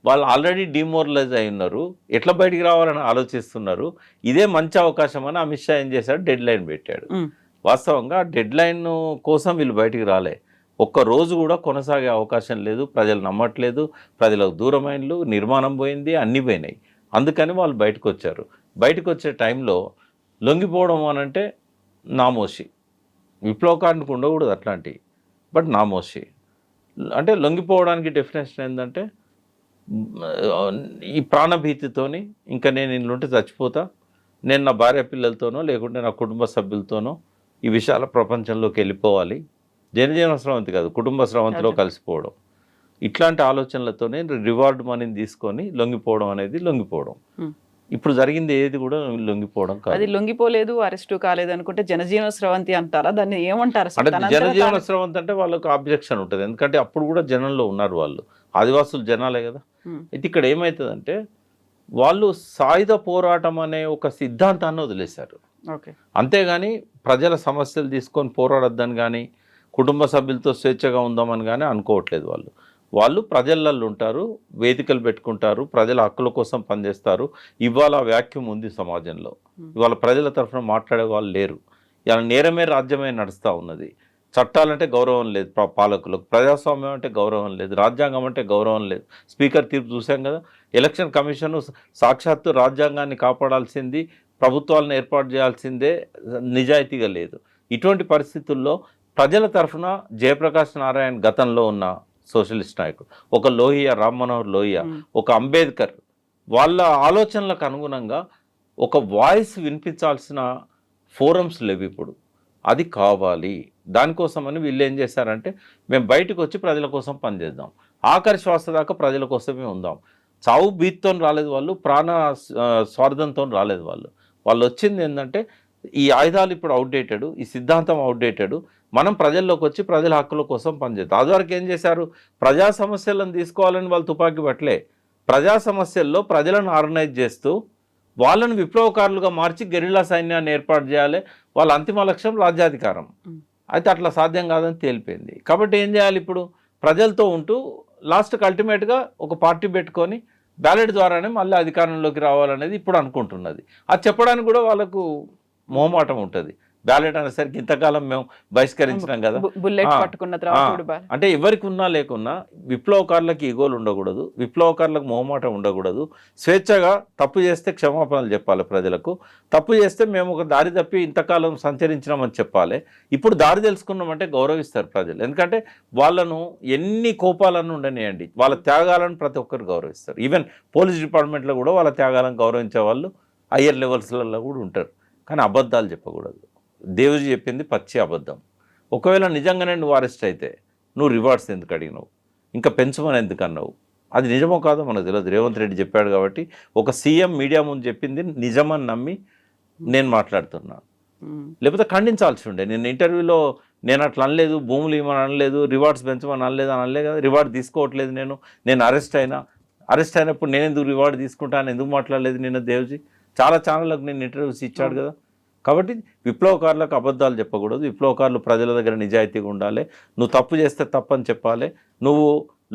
వాళ్ళు ఆల్రెడీ డిమోరలైజ్ అయి ఉన్నారు. ఎట్లా బయటికి రావాలని ఆలోచిస్తున్నారు. ఇదే మంచి అవకాశం అని అమిత్ షా ఏం చేశాడు, డెడ్ లైన్ పెట్టాడు. వాస్తవంగా డెడ్ లైన్ కోసం వీళ్ళు బయటికి రాలే. ఒక్క రోజు కూడా కొనసాగే అవకాశం లేదు. ప్రజలు నమ్మట్లేదు, ప్రజలకు దూరమైనలు, నిర్మాణం పోయింది, అన్నీ పోయినాయి. అందుకని వాళ్ళు బయటకు వచ్చారు. బయటకు వచ్చే టైంలో లొంగిపోవడం అనంటే నామోషి. విప్లవకానికి ఉండకూడదు అట్లాంటివి, బట్ నామోషి అంటే లొంగిపోవడానికి డెఫినేషన్ ఏంటంటే ఈ ప్రాణభీతితోని ఇంకా నేను ఇంట్లోంటే చచ్చిపోతా, నేను నా భార్య పిల్లలతోనో లేకుంటే నా కుటుంబ సభ్యులతోనో ఈ విశాల ప్రపంచంలోకి వెళ్ళిపోవాలి, జనజీవన స్రవంతి కాదు కుటుంబ స్రవంతిలో కలిసిపోవడం, ఇట్లాంటి ఆలోచనలతోనే రివార్డ్ మనీని తీసుకొని లొంగిపోవడం అనేది లొంగిపోవడం. ఇప్పుడు జరిగింది ఏది కూడా లొంగిపోవడం కాదు. అది లొంగిపోలేదు, అరెస్టు కాలేదు అనుకుంటే జనజీవన స్రవంతి అంటారా? దాన్ని ఏమంటారు? అంటే జనజీవన స్రవంతి అంటే వాళ్ళకు ఆబ్జెక్షన్ ఉంటుంది, ఎందుకంటే అప్పుడు కూడా జనంలో ఉన్నారు వాళ్ళు, ఆదివాసులు జనాలే కదా. అయితే ఇక్కడ ఏమవుతుందంటే వాళ్ళు సాయుధ పోరాటం అనే ఒక సిద్ధాంతాన్ని వదిలేశారు. అంతేగాని ప్రజల సమస్యలు తీసుకొని పోరాడొద్దని కానీ కుటుంబ సభ్యులతో స్వేచ్ఛగా ఉందామని కానీ అనుకోవట్లేదు. వాళ్ళు ప్రజలలో ఉంటారు, వేదికలు పెట్టుకుంటారు, ప్రజల హక్కుల కోసం పనిచేస్తారు. ఇవాళ వ్యాక్యూమ్ ఉంది సమాజంలో, ఇవాళ ప్రజల తరఫున మాట్లాడే వాళ్ళు లేరు. ఇలా నేరమే రాజ్యమే నడుస్తూ ఉన్నది. చట్టాలంటే గౌరవం లేదు పాలకులకు, ప్రజాస్వామ్యం అంటే గౌరవం లేదు, రాజ్యాంగం అంటే గౌరవం లేదు. స్పీకర్ తీర్పు చూసాం కదా. ఎలక్షన్ కమిషన్ సాక్షాత్తు రాజ్యాంగాన్ని కాపాడాల్సింది, ప్రభుత్వాలను ఏర్పాటు చేయాల్సిందే, నిజాయితీగా లేదు. ఇటువంటి పరిస్థితుల్లో ప్రజల తరఫున జయప్రకాష్ నారాయణ్ గతంలో ఉన్న సోషలిస్ట్ నాయకుడు, ఒక లోహియా, రామ్ మనోహర్ లోహియా, ఒక అంబేద్కర్, వాళ్ళ ఆలోచనలకు అనుగుణంగా ఒక వాయిస్ వినిపించాల్సిన ఫోరమ్స్ లేవు ఇప్పుడు. అది కావాలి. దానికోసమని వీళ్ళు ఏం చేశారంటే మేము బయటకు వచ్చి ప్రజల కోసం పనిచేద్దాం, ఆఖరి శ్వాస దాకా ప్రజల కోసమే ఉందాం. చావు బీత్తో రాలేదు వాళ్ళు, ప్రాణ స్వార్థంతో రాలేదు వాళ్ళు వచ్చింది ఏంటంటే ఈ ఆయుధాలు ఇప్పుడు అవుట్డేటెడ్, ఈ సిద్ధాంతం అవుట్డేటెడ్, మనం ప్రజల్లోకి వచ్చి ప్రజల హక్కుల కోసం పనిచేద్దాం. అదివరకు ఏం చేశారు, ప్రజా సమస్యలను తీసుకోవాలని వాళ్ళు తుపాకీ పట్టలే, ప్రజా సమస్యల్లో ప్రజలను ఆర్గనైజ్ చేస్తూ వాళ్ళని విప్లవకారులుగా మార్చి గెరిల్లా సైన్యాన్ని ఏర్పాటు చేయాలి, వాళ్ళ అంతిమ లక్ష్యం రాజ్యాధికారం. అయితే అట్లా సాధ్యం కాదని తేలిపోయింది. కాబట్టి ఏం చేయాలి, ఇప్పుడు ప్రజలతో ఉంటూ లాస్ట్కి అల్టిమేట్గా ఒక పార్టీ పెట్టుకొని బ్యాలెట్ ద్వారానే మళ్ళీ అధికారంలోకి రావాలనేది ఇప్పుడు అనుకుంటున్నది. అది చెప్పడానికి కూడా వాళ్ళకు మొహమాటం ఉంటుంది. బ్యాలెట్ అనేసరికి ఇంతకాలం మేము బహిష్కరించినాం కదా, అంటే ఎవరికి ఉన్నా లేకున్నా విప్లవకారులకు ఈగోలు ఉండకూడదు, విప్లవకారులకు మొహమాటం ఉండకూడదు. స్వేచ్ఛగా తప్పు చేస్తే క్షమాపణలు చెప్పాలి ప్రజలకు, తప్పు చేస్తే మేము ఒక దారి తప్పి ఇంతకాలం సంచరించినామని చెప్పాలి. ఇప్పుడు దారి తెలుసుకున్నామంటే గౌరవిస్తారు ప్రజలు, ఎందుకంటే వాళ్ళను ఎన్ని కోపాలను ఉండనియండి, వాళ్ళ త్యాగాలను ప్రతి ఒక్కరు గౌరవిస్తారు. ఈవెన్ పోలీస్ డిపార్ట్మెంట్లో కూడా వాళ్ళ త్యాగాలను గౌరవించే వాళ్ళు హయ్యర్ లెవెల్స్లలో కూడా ఉంటారు. కానీ అబద్ధాలు చెప్పకూడదు. దేవుజీ చెప్పింది పచ్చి అబద్ధం. ఒకవేళ నిజంగానే నువ్వు అరెస్ట్ అయితే నువ్వు రివార్డ్స్ ఎందుకు అడిగినావు, ఇంకా పెంచమని ఎందుకు అన్నావు, అది నిజమో కాదో మనకు తెలియదు. రేవంత్ రెడ్డి చెప్పాడు కాబట్టి ఒక సీఎం మీడియా ముందు చెప్పింది నిజమని నమ్మి నేను మాట్లాడుతున్నాను, లేకపోతే ఖండించాల్సి ఉండే. నేను ఇంటర్వ్యూలో నేను అట్లా అనలేదు, భూములు ఇవ్వమని అనలేదు, రివార్డ్స్ పెంచమని అనలేదు కదా, రివార్డ్ తీసుకోవట్లేదు నేను అరెస్ట్ అయినప్పుడు నేను ఎందుకు రివార్డ్ తీసుకుంటాను, ఎందుకు మాట్లాడలేదు నిన్న దేవుజీ? చాలా ఛానళ్ళకు నేను ఇంటర్వ్యూస్ ఇచ్చాడు కదా. కాబట్టి విప్లవకారులకు అబద్ధాలు చెప్పకూడదు, విప్లవకారులు ప్రజల దగ్గర నిజాయితీగా ఉండాలి. నువ్వు తప్పు చేస్తే తప్పని చెప్పాలి. నువ్వు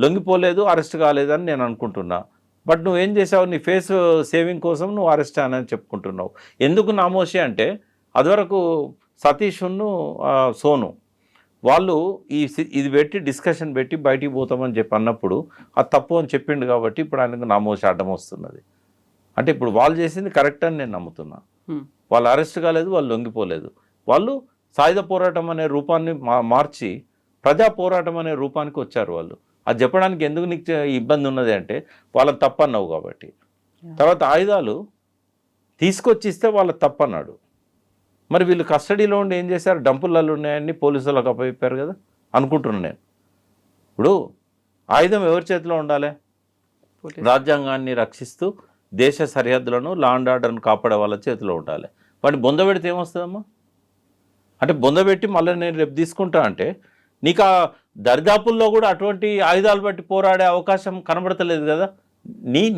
లొంగిపోలేదు, అరెస్ట్ కాలేదని నేను అనుకుంటున్నా, బట్ నువ్వేం చేసావు, నీ ఫేస్ సేవింగ్ కోసం నువ్వు అరెస్ట్ అని చెప్పుకుంటున్నావు. ఎందుకు నామోషి అంటే అదివరకు సతీష్ను సోను వాళ్ళు ఇది పెట్టి డిస్కషన్ పెట్టి బయటికి పోతామని చెప్పి అన్నప్పుడు అది తప్పు అని చెప్పిండు కాబట్టి ఇప్పుడు ఆయనకు నామోషి అడ్డం వస్తున్నది. అంటే ఇప్పుడు వాళ్ళు చేసింది కరెక్ట్ అని నేను నమ్ముతున్నా. వాళ్ళు అరెస్ట్ కాలేదు, వాళ్ళు లొంగిపోలేదు, వాళ్ళు సాయుధ పోరాటం అనే రూపాన్ని మార్చి ప్రజా పోరాటం అనే రూపానికి వచ్చారు వాళ్ళు. అది చెప్పడానికి ఎందుకు నీకు ఇబ్బంది ఉన్నది అంటే వాళ్ళని తప్పన్నావు కాబట్టి. తర్వాత ఆయుధాలు తీసుకొచ్చి ఇస్తే వాళ్ళకి తప్పన్నాడు. మరి వీళ్ళు కస్టడీలో ఉండి ఏం చేశారు, డంపులలో ఉన్నాయని పోలీసులకు అప్పచెప్పారు కదా అనుకుంటున్నాను నేను. ఇప్పుడు ఆయుధం ఎవరి చేతిలో ఉండాలి, రాజ్యాంగాన్ని రక్షిస్తూ దేశ సరిహద్దులను లా అండ్ ఆర్డర్ను కాపాడే వాళ్ళ చేతిలో ఉండాలి. వాటిని బొందబెడితే ఏమొస్తుందమ్మా, అంటే బొందబెట్టి మళ్ళీ నేను రేపు తీసుకుంటా అంటే నీకు ఆ దరిదాపుల్లో కూడా అటువంటి ఆయుధాలు బట్టి పోరాడే అవకాశం కనబడతలేదు కదా.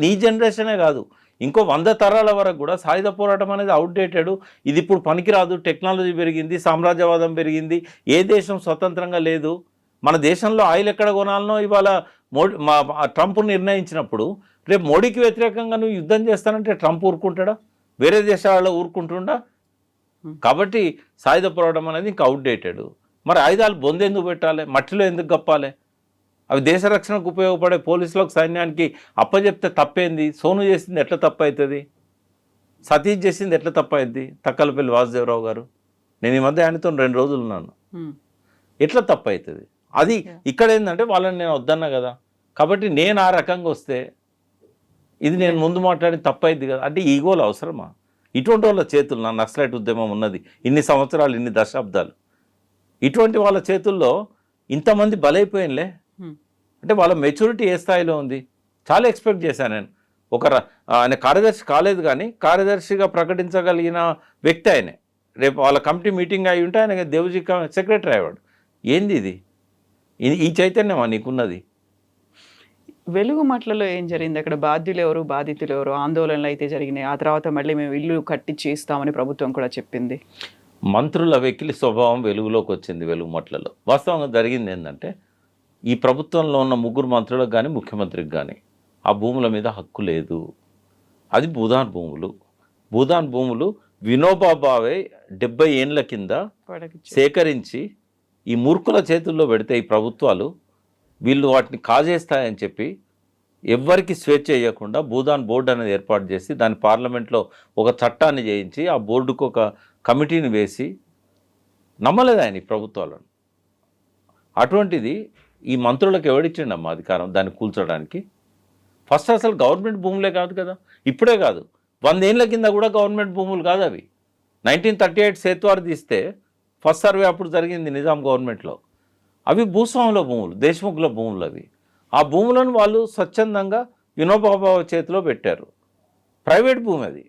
నీ జనరేషనే కాదు, ఇంకో 100 తరాల వరకు కూడా సాయుధ పోరాటం అనేది అవుట్డేటెడ్, ఇది ఇప్పుడు పనికిరాదు, టెక్నాలజీ పెరిగింది, సామ్రాజ్యవాదం పెరిగింది, ఏ దేశం స్వతంత్రంగా లేదు. మన దేశంలో ఆయిల్ ఎక్కడ కొనాలనో ఇవాళ ట్రంప్ నిర్ణయించినప్పుడు రేపు మోడీకి వ్యతిరేకంగా నువ్వు యుద్ధం చేస్తానంటే ట్రంప్ ఊరుకుంటాడా, వేరే దేశాలలో ఊరుకుంటుండా? కాబట్టి సాయుధ పోరాటం అనేది ఇంకా అవుట్డేటెడ్. మరి ఆయుధాలు బొందెందుకు పెట్టాలి, మట్టిలో ఎందుకు కప్పాలి? అవి దేశ రక్షణకు ఉపయోగపడే పోలీసులకు సైన్యానికి అప్పచెప్తే తప్పేంది? సోను చేసింది ఎట్లా తప్పు అవుతుంది, సతీష్ చేసింది ఎట్లా తప్పు అవుతుంది? తక్కలపల్లి వాసుదేవరావు గారు, నేను ఈ మధ్య ఆయనతో 2 రోజులు ఉన్నాను, ఎట్లా తప్పు అవుతుంది? అది ఇక్కడ ఏంటంటే వాళ్ళని నేను వద్దన్నా కదా, కాబట్టి నేను ఆ రకంగా వస్తే ఇది నేను ముందు మాట్లాడి తప్పు అయింది కదా అంటే ఈగోలు అవసరమా? ఇటువంటి వాళ్ళ చేతులు నా నక్సలైట్ ఉద్యమం ఉన్నది ఇన్ని సంవత్సరాలు, ఇన్ని దశాబ్దాలు, ఇటువంటి వాళ్ళ చేతుల్లో ఇంతమంది బలైపోయినలే. అంటే వాళ్ళ మెచ్యూరిటీ ఏ స్థాయిలో ఉంది? చాలా ఎక్స్పెక్ట్ చేశాను నేను. ఆయన కార్యదర్శి కాలేదు, కానీ కార్యదర్శిగా ప్రకటించగలిగిన వ్యక్తి ఆయనే. రేపు వాళ్ళ కమిటీ మీటింగ్ అయి ఉంటే ఆయన దేవుజీ సెక్రటరీ అయ్యాడు. ఏంది ఇది? ఈ చైతన్యమా నీకున్నది? వెలుగు మట్లలో ఏం జరిగింది? అక్కడ బాధ్యులు ఎవరు, బాధితులు ఎవరు? ఆందోళనలు అయితే జరిగినాయి. ఆ తర్వాత మళ్ళీ మేము ఇల్లు కట్టించి ఇస్తామని ప్రభుత్వం కూడా చెప్పింది. మంత్రుల వెకిలి స్వభావం వెలుగులోకి వచ్చింది వెలుగు మట్లలో. వాస్తవంగా జరిగింది ఏంటంటే, ఈ ప్రభుత్వంలో ఉన్న 3 మంత్రులకు కానీ ముఖ్యమంత్రికి కానీ ఆ భూముల మీద హక్కు లేదు. అది భూదాన్ భూములు. భూదాన్ భూములు వినోబా భావే 70 ఏండ్ల కింద సేకరించి ఈ మూర్ఖుల చేతుల్లో పెడితే ఈ ప్రభుత్వాలు వీళ్ళు వాటిని కాజేస్తాయని చెప్పి ఎవ్వరికి స్వేచ్ఛ ఇవ్వకుండా భూదాన్ బోర్డు అనేది ఏర్పాటు చేసి దాని పార్లమెంట్లో ఒక చట్టాన్ని చేయించి ఆ బోర్డుకు ఒక కమిటీని వేసి నమ్మలేదు ఆయన ఈ ప్రభుత్వాలను. అటువంటిది ఈ మంత్రులకు ఎవడిచ్చిండమ్మా అధికారం దాన్ని కూల్చడానికి? ఫస్ట్ అసలు గవర్నమెంట్ భూములే కాదు కదా, ఇప్పుడే కాదు, 100 ఏళ్ల కింద కూడా గవర్నమెంట్ భూములు కాదు అవి. 1938 సేత్వార్ తీస్తే ఫస్ట్ సర్వే అప్పుడు జరిగింది నిజాం గవర్నమెంట్లో. అవి భూస్వాముల భూములు, దేశముఖుల భూములు అవి. ఆ భూములను వాళ్ళు స్వచ్ఛందంగా వినోబా భావే చేతిలో పెట్టారు. ప్రైవేట్ భూమి అది.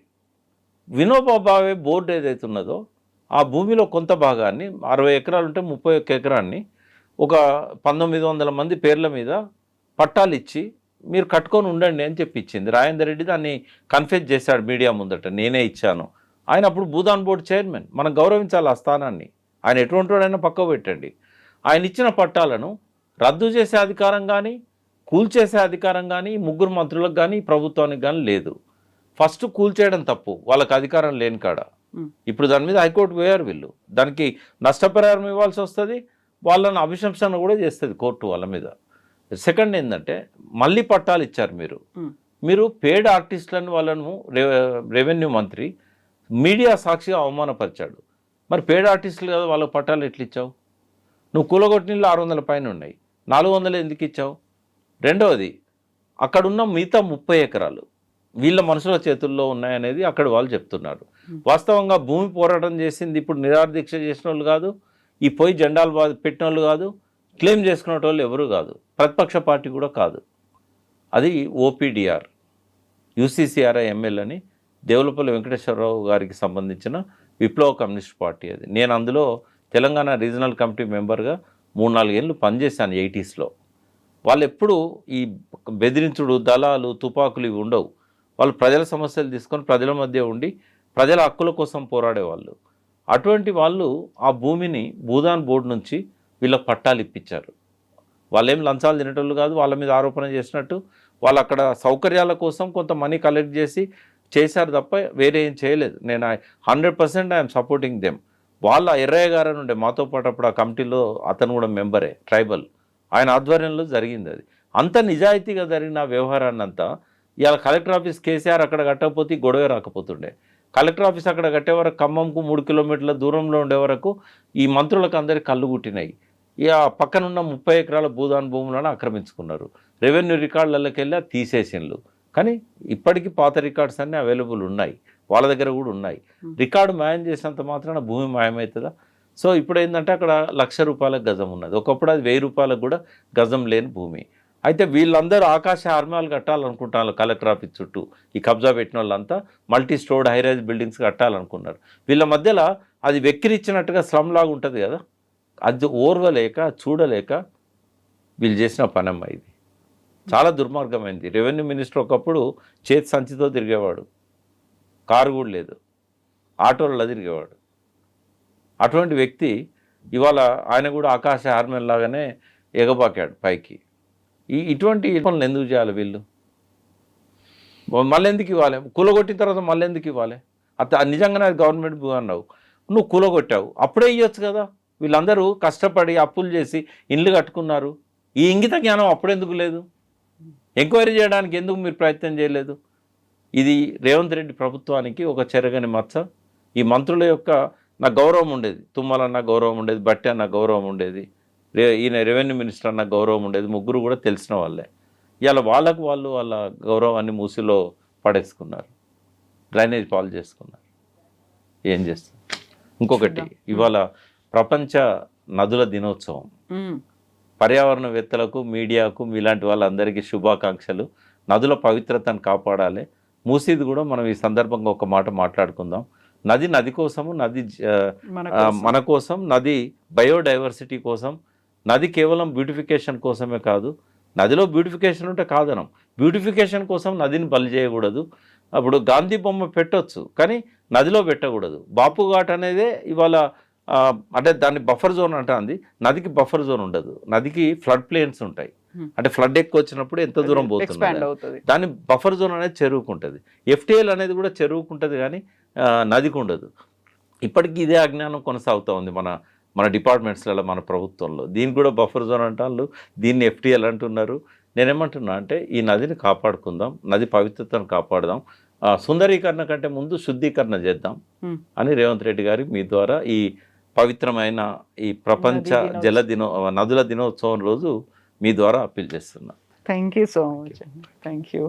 వినోబా భావే బోర్డు ఏదైతే ఉన్నదో ఆ భూమిలో కొంత భాగాన్ని 60 ఎకరాలు ఉంటే 31 ఎకరాన్ని ఒక 1900 మంది పేర్ల మీద పట్టాలు ఇచ్చి మీరు కట్టుకొని ఉండండి అని చెప్పి ఇచ్చింది. రాజేందర్ రెడ్డి దాన్ని కన్ఫెస్ చేశాడు మీడియా ముందట, నేనే ఇచ్చాను. ఆయన అప్పుడు భూదాన్ బోర్డు చైర్మన్. మనం గౌరవించాలి ఆ స్థానాన్ని. ఆయన ఎటువంటి వాడైనా పక్కకు పెట్టండి. ఆయన ఇచ్చిన పట్టాలను రద్దు చేసే అధికారం కానీ కూల్చేసే అధికారం కానీ 3 మంత్రులకు కానీ ప్రభుత్వానికి కానీ లేదు. ఫస్ట్ కూల్చేయడం తప్పు, వాళ్ళకి అధికారం లేని కాడ. ఇప్పుడు దాని మీద హైకోర్టు పోయారు వీళ్ళు. దానికి నష్టపరిహారం ఇవ్వాల్సి వస్తుంది, వాళ్ళని అభిశంసన కూడా చేస్తుంది కోర్టు వాళ్ళ మీద. సెకండ్ ఏంటంటే మళ్ళీ పట్టాలు ఇచ్చారు మీరు పేడ్ ఆర్టిస్టులను వాళ్ళను రెవెన్యూ మంత్రి మీడియా సాక్షిగా అవమానపరిచాడు. మరి పేడ్ ఆర్టిస్టులు కదా వాళ్ళకి పట్టాలు ఎట్లు ఇచ్చావు? నువ్వు కూలగొట్టినలో 600 పైన ఉన్నాయి, 400 ఎందుకు ఇచ్చావు? రెండవది, అక్కడున్న మిగతా 30 ఎకరాలు వీళ్ళ మనుషుల చేతుల్లో ఉన్నాయనేది అక్కడ వాళ్ళు చెప్తున్నారు. వాస్తవంగా భూమి పోరాటం చేసింది ఇప్పుడు నిరాదీక్ష చేసిన వాళ్ళు కాదు, ఈ పోయి జెండాలు పెట్టిన వాళ్ళు కాదు, క్లెయిమ్ చేసుకునే వాళ్ళు ఎవరు కాదు, ప్రతిపక్ష పార్టీ కూడా కాదు. అది ఓపీడీఆర్ యూసీసీఆర్ఐ ఎమ్మెల్యే అని దేవులపల్లి వెంకటేశ్వరరావు గారికి సంబంధించిన విప్లవ కమ్యూనిస్ట్ పార్టీ. అది నేను అందులో తెలంగాణ రీజనల్ కమిటీ మెంబర్గా 3-4 ఏళ్ళు పనిచేశాను 80s. వాళ్ళు ఎప్పుడు ఈ బెదిరించుడు, దళాలు, తుపాకులు ఇవి ఉండవు. వాళ్ళు ప్రజల సమస్యలు తీసుకొని ప్రజల మధ్య ఉండి ప్రజల హక్కుల కోసం పోరాడేవాళ్ళు. అటువంటి వాళ్ళు ఆ భూమిని భూదాన్ బోర్డు నుంచి వీళ్ళకి పట్టాలు ఇప్పించారు. వాళ్ళేం లంచాలు తినేటోళ్ళు కాదు, వాళ్ళ మీద ఆరోపణ చేసినట్టు. వాళ్ళు అక్కడ సౌకర్యాల కోసం కొంత మనీ కలెక్ట్ చేశారు తప్ప వేరే ఏం చేయలేదు. నేను 100% ఐఎమ్ సపోర్టింగ్ దెమ్. వాళ్ళ ఎర్రయ్య గారు ఉండే మాతో పాటు అప్పుడు ఆ కమిటీలో అతను కూడా మెంబరే, ట్రైబల్. ఆయన ఆధ్వర్యంలో జరిగింది అది. అంత నిజాయితీగా జరిగిన వ్యవహారాన్ని అంతా ఇవాళ కలెక్టర్ ఆఫీస్ కేసీఆర్ అక్కడ కట్టకపోతే గొడవ రాకపోతుండే. కలెక్టర్ ఆఫీస్ అక్కడ కట్టే వరకు ఖమ్మంకు 3 కిలోమీటర్ల దూరంలో ఉండే వరకు ఈ మంత్రులకు అందరికీ కళ్ళు గుట్టినాయి. ఇక పక్కనున్న 30 ఎకరాల భూదాన్ భూములను ఆక్రమించుకున్నారు. రెవెన్యూ రికార్డులకి వెళ్ళి తీసేసిండ్లు. కానీ ఇప్పటికీ పాత రికార్డ్స్ అన్నీ అవైలబుల్ ఉన్నాయి, వాళ్ళ దగ్గర కూడా ఉన్నాయి. రికార్డు మాయం చేసినంత మాత్రాన భూమి మాయమవుతుందా? సో ఇప్పుడు ఏంటంటే అక్కడ ₹1,00,000 గజం ఉన్నది. ఒకప్పుడు అది ₹1,000 కూడా గజం లేని భూమి. అయితే వీళ్ళందరూ ఆకాశ ఆర్మాలు కట్టాలనుకుంటున్నారు. కలెక్టర్ ఆఫీస్ చుట్టూ ఈ కబ్జా పెట్టిన వాళ్ళంతా మల్టీ స్టోర్డ్ హైరైజ్ బిల్డింగ్స్ కట్టాలనుకున్నారు. వీళ్ళ మధ్యలో అది వెక్కిరిచ్చినట్టుగా స్లమ్ లాగా ఉంటుంది కదా, అది ఓర్వలేక చూడలేక వీళ్ళు చేసిన పనమ్మ ఇది. చాలా దుర్మార్గమైంది. రెవెన్యూ మినిస్టర్ ఒకప్పుడు చేతి సంచితో తిరిగేవాడు, కారు కూడా లేదు, ఆటోలలో తిరిగేవాడు. అటువంటి వ్యక్తి ఇవాళ ఆయన కూడా ఆకాశ ఆర్మల్ లాగానే ఎగబాకాడు పైకి. ఇటువంటి పనులు ఎందుకు చేయాలి వీళ్ళు? మళ్ళీ ఎందుకు ఇవ్వాలి? కూలగొట్టిన తర్వాత మళ్ళీ ఎందుకు ఇవ్వాలి? నిజంగానే అది గవర్నమెంట్ భూ అన్నావు, నువ్వు కూలగొట్టావు, అప్పుడే ఇవ్వచ్చు కదా. వీళ్ళందరూ కష్టపడి అప్పులు చేసి ఇండ్లు కట్టుకున్నారు. ఈ ఇంగిత జ్ఞానం అప్పుడెందుకు లేదు? ఎంక్వైరీ చేయడానికి ఎందుకు మీరు ప్రయత్నం చేయలేదు? ఇది రేవంత్ రెడ్డి ప్రభుత్వానికి ఒక చెరగని మచ్చ. ఈ మంత్రుల యొక్క నా గౌరవం ఉండేది, తుమ్మల అన్న గౌరవం ఉండేది, బట్టి అన్న గౌరవం ఉండేది, ఈయన రెవెన్యూ మినిస్టర్ అన్న గౌరవం ఉండేది. ముగ్గురు కూడా తెలిసిన వాళ్ళే. ఇవాళ వాళ్ళు వాళ్ళ గౌరవాన్ని మూసిలో పడేసుకున్నారు, డ్రైనేజ్ పాలు చేసుకున్నారు. ఏం చేస్తాం. ఇంకొకటి ఇవాళ ప్రపంచ నదుల దినోత్సవం. పర్యావరణవేత్తలకు, మీడియాకు, మీలాంటి వాళ్ళందరికీ శుభాకాంక్షలు. నదుల పవిత్రతను కాపాడాలి. మూసీది కూడా మనం ఈ సందర్భంగా ఒక మాట మాట్లాడుకుందాం. నది నది కోసము, నది మన కోసం, నది బయోడైవర్సిటీ కోసం, నది కేవలం బ్యూటిఫికేషన్ కోసమే కాదు. నదిలో బ్యూటిఫికేషన్ ఉంటే కాదనం, బ్యూటిఫికేషన్ కోసం నదిని బలి చేయకూడదు. అప్పుడు గాంధీ బొమ్మ పెట్టొచ్చు కానీ నదిలో పెట్టకూడదు. బాపు ఘాట్ అనేదే ఇవాళ అంటే దాన్ని బఫర్ జోన్ అంటుంది. నదికి బఫర్ జోన్ ఉండదు, నదికి ఫ్లడ్ ప్లేన్స్ ఉంటాయి. అంటే ఫ్లడ్ ఎక్కువ వచ్చినప్పుడు ఎంత దూరం పోతుంది, దాన్ని బఫర్ జోన్ అనేది చెరువుకుంటుంది. ఎఫ్టీఎల్ అనేది కూడా చెరువుకుంటుంది కానీ నదికి ఉండదు. ఇప్పటికీ ఇదే అజ్ఞానం కొనసాగుతూ ఉంది మన డిపార్ట్మెంట్స్లలో, మన ప్రభుత్వంలో. దీనికి కూడా బఫర్ జోన్ అంటారు, దీన్ని ఎఫ్టీఎల్ అంటున్నారు. నేనేమంటున్నా అంటే ఈ నదిని కాపాడుకుందాం, నది పవిత్రతను కాపాడదాం, సుందరీకరణ కంటే ముందు శుద్ధీకరణ చేద్దాం అని రేవంత్ రెడ్డి గారి మీ ద్వారా ఈ పవిత్రమైన ఈ ప్రపంచ నదుల దినోత్సవం రోజు మీ ద్వారా అప్పీల్ చేస్తున్నా. Thank you so much. Thank you.